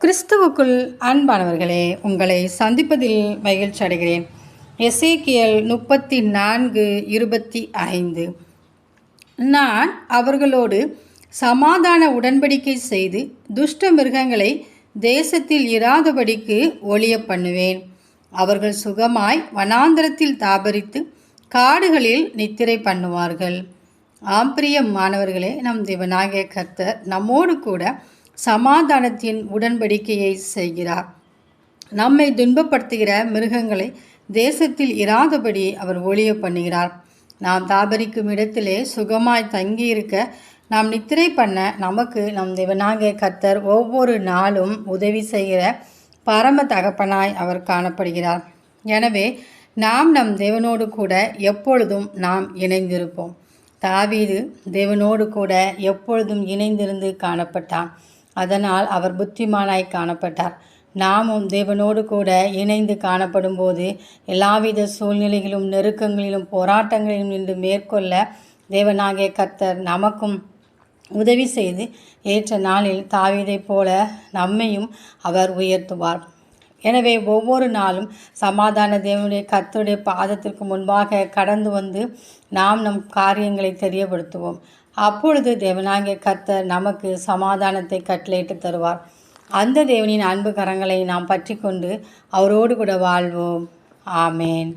கிறிஸ்துவுக்குள் அன்பானவர்களே, உங்களை சந்திப்பதில் மகிழ்ச்சி அடைகிறேன். எசேக்கியேல் 34:25. நான் அவர்களோடு சமாதான உடன்படிக்கை செய்து துஷ்ட மிருகங்களை தேசத்தில் இராதபடிக்கு ஒழிய பண்ணுவேன். அவர்கள் சுகமாய் வனாந்தரத்தில் தாபரித்து காடுகளில் நித்திரை பண்ணுவார்கள். மாணவர்களே, நம் தேவனாகிய கர்த்தர் நம்மோடு கூட சமாதானத்தின் உடன்படிக்கையை செய்கிறார். நம்மை துன்பப்படுத்துகிற மிருகங்களை தேசத்தில் இராதபடி அவர் ஒழிய பண்ணுகிறார். நாம் தாபரிக்கும் இடத்திலே சுகமாய் தங்கியிருக்க, நாம் நித்திரை பண்ண நமக்கு நம் தேவனாகிய கர்த்தர் ஒவ்வொரு நாளும் உதவி செய்கிற பரம தகப்பனாய் அவர் காணப்படுகிறார். எனவே நாம் நம் தேவனோடு கூட எப்பொழுதும் நாம் இணைந்திருப்போம். தாவீது தேவனோடு கூட எப்பொழுதும் இணைந்திருந்து காணப்பட்டான். அதனால் அவர் புத்திமானாய் காணப்பட்டார். நாமும் தேவனோடு கூட இணைந்து காணப்படும் போது எல்லாவித சூழ்நிலைகளிலும் நெருக்கங்களிலும் போராட்டங்களிலும் நின்று மேற்கொள்ள தேவனாகிய கர்த்தர் நமக்கும் உதவி செய்து ஏற்ற நாளில் தாவீதைப் போல நம்மையும் அவர் உயர்த்துவார். எனவே ஒவ்வொரு நாளும் சமாதான தேவனுடைய கர்த்தருடைய பாதத்திற்கு முன்பாக கடந்து வந்து நாம் நம் காரியங்களை தெரியப்படுத்துவோம். அப்பொழுது தேவனாகிய கர்த்தர் நமக்கு சமாதானத்தை கட்டளையிட்டு தருவார். அந்த தேவனின் அன்பு கரங்களை நாம் பற்றி கொண்டு அவரோடு கூட வாழ்வோம். ஆமேன்.